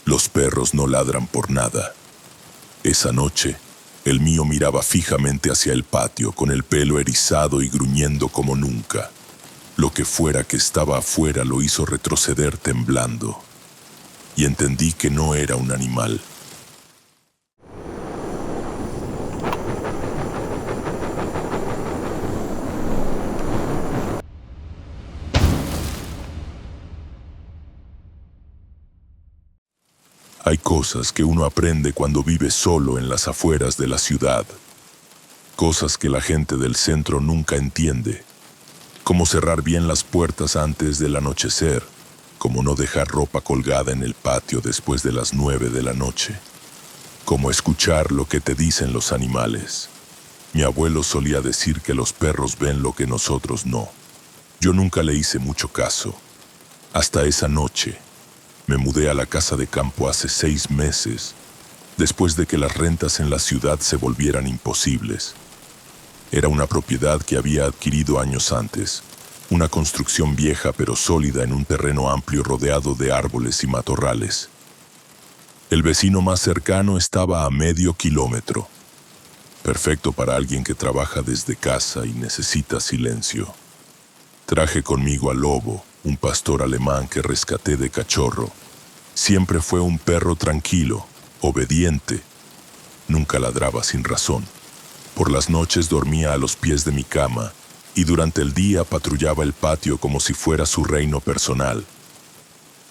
Los perros no ladran por nada. Esa noche, el mío miraba fijamente hacia el patio, con el pelo erizado y gruñendo como nunca. Lo que fuera que estaba afuera lo hizo retroceder temblando. Y entendí que no era un animal. Hay cosas que uno aprende cuando vive solo en las afueras de la ciudad. Cosas que la gente del centro nunca entiende. Cómo cerrar bien las puertas antes del anochecer. Cómo no dejar ropa colgada en el patio después de las 9 de la noche. Cómo escuchar lo que te dicen los animales. Mi abuelo solía decir que los perros ven lo que nosotros no. Yo nunca le hice mucho caso. Hasta esa noche. Me mudé a la casa de campo hace 6 meses, después de que las rentas en la ciudad se volvieran imposibles. Era una propiedad que había adquirido años antes, una construcción vieja pero sólida en un terreno amplio rodeado de árboles y matorrales. El vecino más cercano estaba a medio kilómetro, perfecto para alguien que trabaja desde casa y necesita silencio. Traje conmigo a Lobo, un pastor alemán que rescaté de cachorro. Siempre fue un perro tranquilo, obediente. Nunca ladraba sin razón. Por las noches dormía a los pies de mi cama y durante el día patrullaba el patio como si fuera su reino personal.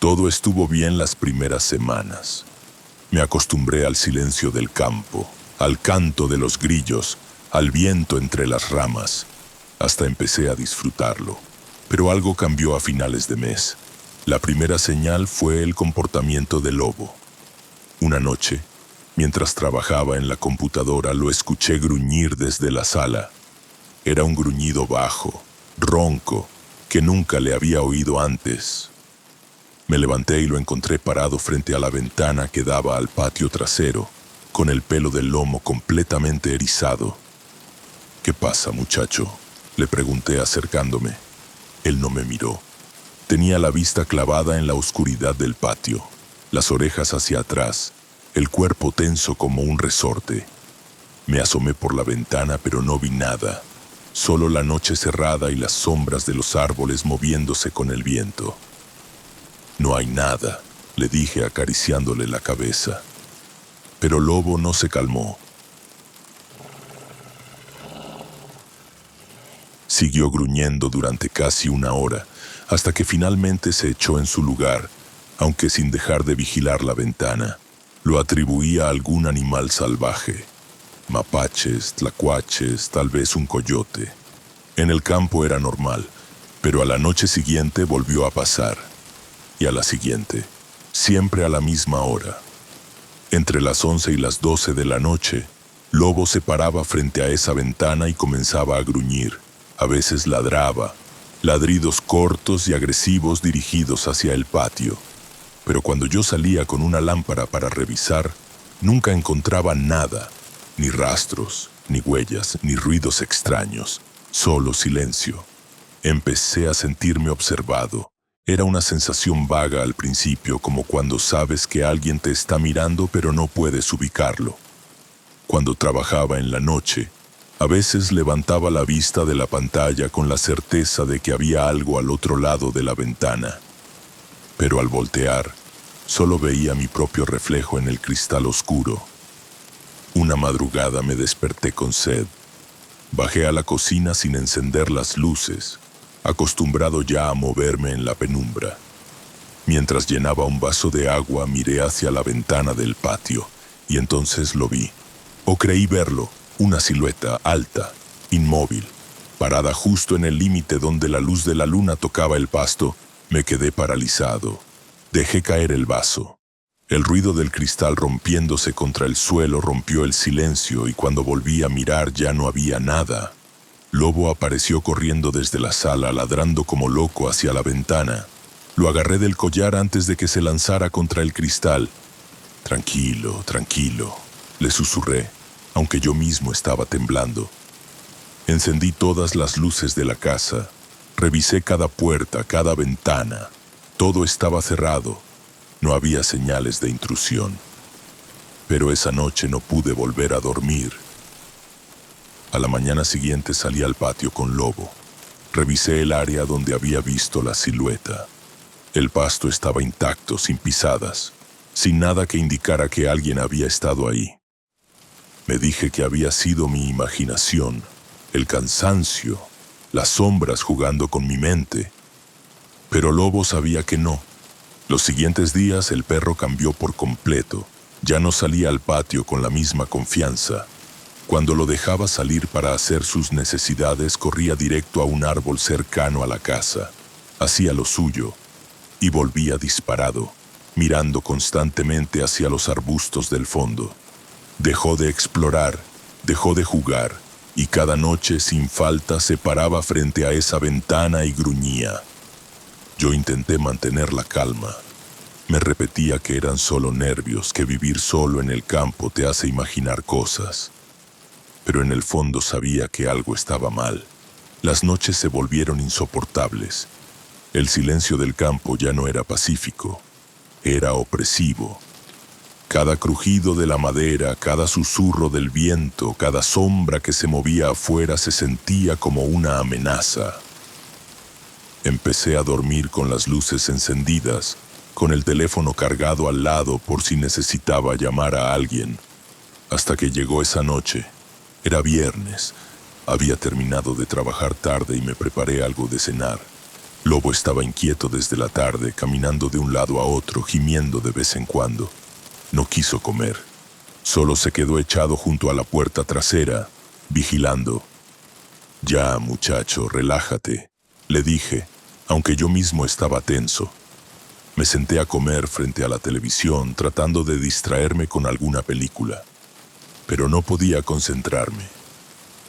Todo estuvo bien las primeras semanas. Me acostumbré al silencio del campo, al canto de los grillos, al viento entre las ramas. Hasta empecé a disfrutarlo. Pero algo cambió a finales de mes. La primera señal fue el comportamiento de Lobo. Una noche, mientras trabajaba en la computadora, lo escuché gruñir desde la sala. Era un gruñido bajo, ronco, que nunca le había oído antes. Me levanté y lo encontré parado frente a la ventana que daba al patio trasero, con el pelo del lomo completamente erizado. «¿Qué pasa, muchacho?», le pregunté acercándome. Él no me miró. Tenía la vista clavada en la oscuridad del patio, las orejas hacia atrás, el cuerpo tenso como un resorte. Me asomé por la ventana, pero no vi nada, solo la noche cerrada y las sombras de los árboles moviéndose con el viento. «No hay nada», le dije acariciándole la cabeza. Pero Lobo no se calmó. Siguió gruñendo durante casi una hora, hasta que finalmente se echó en su lugar, aunque sin dejar de vigilar la ventana. Lo atribuía a algún animal salvaje. Mapaches, tlacuaches, tal vez un coyote. En el campo era normal, pero a la noche siguiente volvió a pasar. Y a la siguiente, siempre a la misma hora. Entre las 11 y las 12 de la noche, Lobo se paraba frente a esa ventana y comenzaba a gruñir. A veces ladraba, ladridos cortos y agresivos dirigidos hacia el patio. Pero cuando yo salía con una lámpara para revisar, nunca encontraba nada, ni rastros, ni huellas, ni ruidos extraños, solo silencio. Empecé a sentirme observado. Era una sensación vaga al principio, como cuando sabes que alguien te está mirando pero no puedes ubicarlo. Cuando trabajaba en la noche, a veces levantaba la vista de la pantalla con la certeza de que había algo al otro lado de la ventana. Pero al voltear, solo veía mi propio reflejo en el cristal oscuro. Una madrugada me desperté con sed. Bajé a la cocina sin encender las luces, acostumbrado ya a moverme en la penumbra. Mientras llenaba un vaso de agua, miré hacia la ventana del patio, y entonces lo vi. O creí verlo. Una silueta alta, inmóvil, parada justo en el límite donde la luz de la luna tocaba el pasto. Me quedé paralizado. Dejé caer el vaso. El ruido del cristal rompiéndose contra el suelo rompió el silencio y cuando volví a mirar ya no había nada. Lobo apareció corriendo desde la sala, ladrando como loco hacia la ventana. Lo agarré del collar antes de que se lanzara contra el cristal. «Tranquilo, tranquilo», le susurré, aunque yo mismo estaba temblando. Encendí todas las luces de la casa. Revisé cada puerta, cada ventana. Todo estaba cerrado. No había señales de intrusión. Pero esa noche no pude volver a dormir. A la mañana siguiente salí al patio con Lobo. Revisé el área donde había visto la silueta. El pasto estaba intacto, sin pisadas, sin nada que indicara que alguien había estado ahí. Me dije que había sido mi imaginación, el cansancio, las sombras jugando con mi mente. Pero Lobo sabía que no. Los siguientes días el perro cambió por completo. Ya no salía al patio con la misma confianza. Cuando lo dejaba salir para hacer sus necesidades, corría directo a un árbol cercano a la casa. Hacía lo suyo y volvía disparado, mirando constantemente hacia los arbustos del fondo. Dejó de explorar, dejó de jugar, y cada noche sin falta se paraba frente a esa ventana y gruñía. Yo intenté mantener la calma. Me repetía que eran solo nervios, que vivir solo en el campo te hace imaginar cosas. Pero en el fondo sabía que algo estaba mal. Las noches se volvieron insoportables. El silencio del campo ya no era pacífico, era opresivo. Cada crujido de la madera, cada susurro del viento, cada sombra que se movía afuera se sentía como una amenaza. Empecé a dormir con las luces encendidas, con el teléfono cargado al lado por si necesitaba llamar a alguien. Hasta que llegó esa noche. Era viernes. Había terminado de trabajar tarde y me preparé algo de cenar. Lobo estaba inquieto desde la tarde, caminando de un lado a otro, gimiendo de vez en cuando. No quiso comer. Solo se quedó echado junto a la puerta trasera, vigilando. «Ya, muchacho, relájate», le dije, aunque yo mismo estaba tenso. Me senté a comer frente a la televisión, tratando de distraerme con alguna película. Pero no podía concentrarme.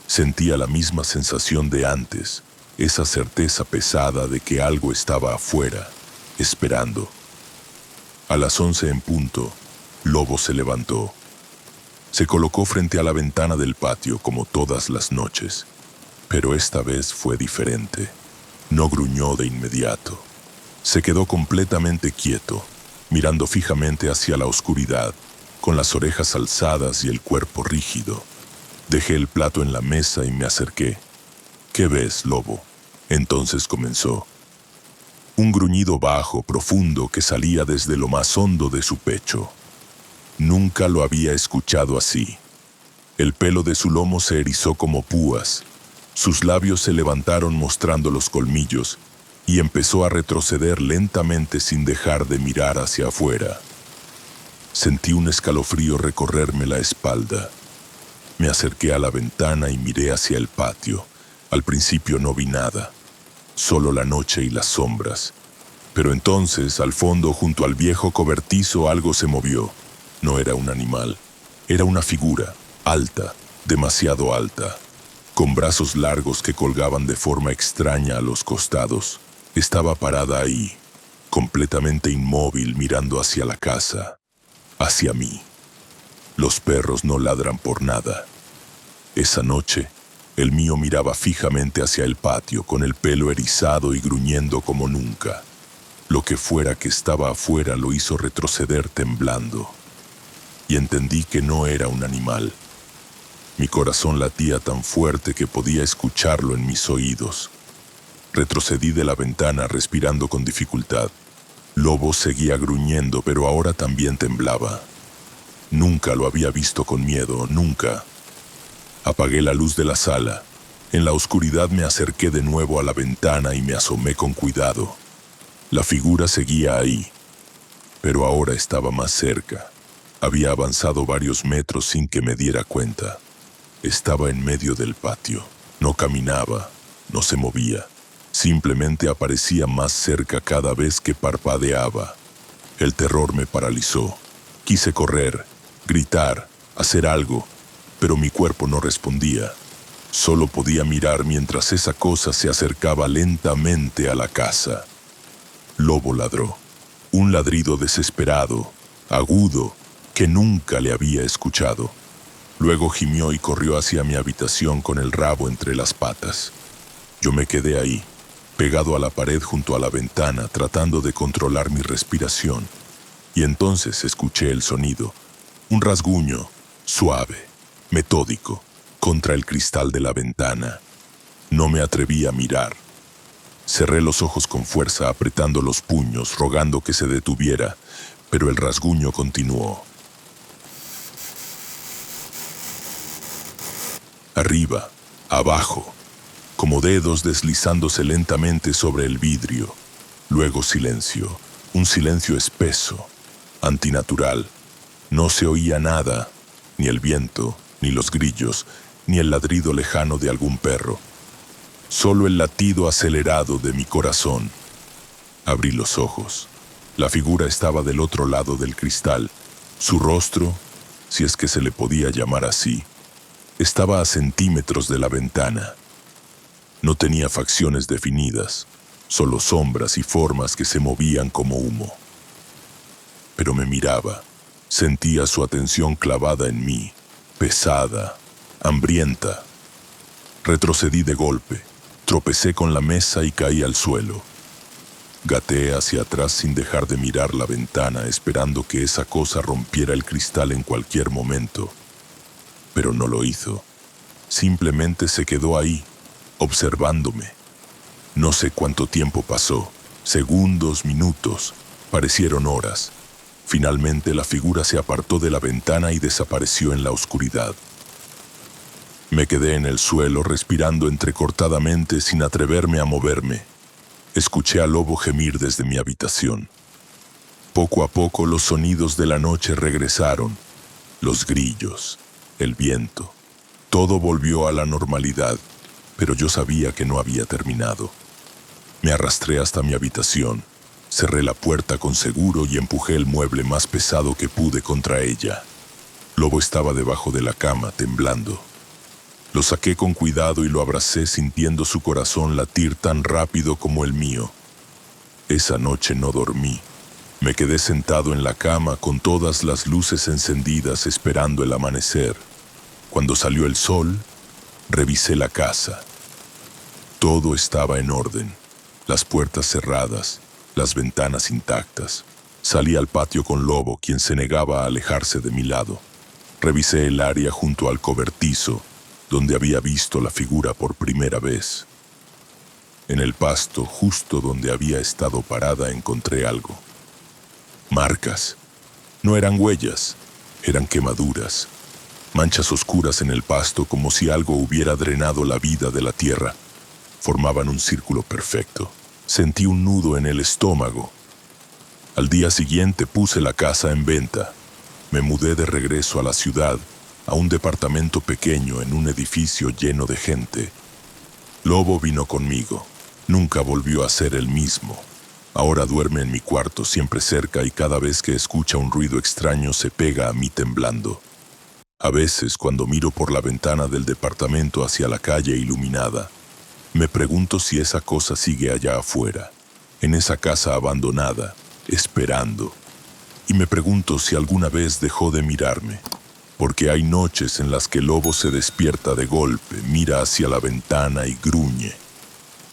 Sentía la misma sensación de antes, esa certeza pesada de que algo estaba afuera, esperando. A las 11 en punto, Lobo se levantó. Se colocó frente a la ventana del patio como todas las noches, pero esta vez fue diferente. No gruñó de inmediato. Se quedó completamente quieto, mirando fijamente hacia la oscuridad, con las orejas alzadas y el cuerpo rígido. Dejé el plato en la mesa y me acerqué. «¿Qué ves, Lobo?», entonces comenzó. Un gruñido bajo, profundo, que salía desde lo más hondo de su pecho. Nunca lo había escuchado así. El pelo de su lomo se erizó como púas. Sus labios se levantaron mostrando los colmillos y empezó a retroceder lentamente sin dejar de mirar hacia afuera. Sentí un escalofrío recorrerme la espalda. Me acerqué a la ventana y miré hacia el patio. Al principio no vi nada, solo la noche y las sombras. Pero entonces, al fondo, junto al viejo cobertizo, algo se movió. No era un animal, era una figura, alta, demasiado alta, con brazos largos que colgaban de forma extraña a los costados. Estaba parada ahí, completamente inmóvil, mirando hacia la casa, hacia mí. Los perros no ladran por nada. Esa noche, el mío miraba fijamente hacia el patio, con el pelo erizado y gruñendo como nunca. Lo que fuera que estaba afuera lo hizo retroceder temblando. Y entendí que no era un animal. Mi corazón latía tan fuerte que podía escucharlo en mis oídos. Retrocedí de la ventana respirando con dificultad. Lobo seguía gruñendo, pero ahora también temblaba. Nunca lo había visto con miedo, nunca. Apagué la luz de la sala. En la oscuridad me acerqué de nuevo a la ventana y me asomé con cuidado. La figura seguía ahí, pero ahora estaba más cerca. Había avanzado varios metros sin que me diera cuenta. Estaba en medio del patio. No caminaba, no se movía. Simplemente aparecía más cerca cada vez que parpadeaba. El terror me paralizó. Quise correr, gritar, hacer algo, pero mi cuerpo no respondía. Solo podía mirar mientras esa cosa se acercaba lentamente a la casa. Lobo ladró. Un ladrido desesperado, agudo, que nunca le había escuchado. Luego gimió y corrió hacia mi habitación con el rabo entre las patas. Yo me quedé ahí, pegado a la pared junto a la ventana, tratando de controlar mi respiración. Y entonces escuché el sonido, un rasguño, suave, metódico, contra el cristal de la ventana. No me atreví a mirar. Cerré los ojos con fuerza, apretando los puños, rogando que se detuviera, pero el rasguño continuó. Arriba, abajo, como dedos deslizándose lentamente sobre el vidrio. Luego silencio, un silencio espeso, antinatural. No se oía nada, ni el viento, ni los grillos, ni el ladrido lejano de algún perro. Solo el latido acelerado de mi corazón. Abrí los ojos. La figura estaba del otro lado del cristal. Su rostro, si es que se le podía llamar así, estaba a centímetros de la ventana. No tenía facciones definidas, solo sombras y formas que se movían como humo. Pero me miraba, sentía su atención clavada en mí, pesada, hambrienta. Retrocedí de golpe, tropecé con la mesa y caí al suelo. Gateé hacia atrás sin dejar de mirar la ventana, esperando que esa cosa rompiera el cristal en cualquier momento. Pero no lo hizo. Simplemente se quedó ahí, observándome. No sé cuánto tiempo pasó, segundos, minutos, parecieron horas. Finalmente la figura se apartó de la ventana y desapareció en la oscuridad. Me quedé en el suelo respirando entrecortadamente sin atreverme a moverme. Escuché al lobo gemir desde mi habitación. Poco a poco los sonidos de la noche regresaron, los grillos, el viento. Todo volvió a la normalidad, pero yo sabía que no había terminado. Me arrastré hasta mi habitación, cerré la puerta con seguro y empujé el mueble más pesado que pude contra ella. Lobo estaba debajo de la cama, temblando. Lo saqué con cuidado y lo abracé sintiendo su corazón latir tan rápido como el mío. Esa noche no dormí. Me quedé sentado en la cama con todas las luces encendidas esperando el amanecer. Cuando salió el sol, revisé la casa. Todo estaba en orden. Las puertas cerradas, las ventanas intactas. Salí al patio con Lobo, quien se negaba a alejarse de mi lado. Revisé el área junto al cobertizo, donde había visto la figura por primera vez. En el pasto, justo donde había estado parada, encontré algo. Marcas. No eran huellas, eran quemaduras. Manchas oscuras en el pasto como si algo hubiera drenado la vida de la tierra. Formaban un círculo perfecto. Sentí un nudo en el estómago. Al día siguiente puse la casa en venta. Me mudé de regreso a la ciudad, a un departamento pequeño en un edificio lleno de gente. Lobo vino conmigo. Nunca volvió a ser el mismo. Ahora duerme en mi cuarto, siempre cerca, y cada vez que escucha un ruido extraño se pega a mí temblando. A veces, cuando miro por la ventana del departamento hacia la calle iluminada, me pregunto si esa cosa sigue allá afuera, en esa casa abandonada, esperando. Y me pregunto si alguna vez dejó de mirarme, porque hay noches en las que Lobo se despierta de golpe, mira hacia la ventana y gruñe.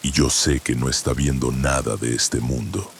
Y yo sé que no está viendo nada de este mundo.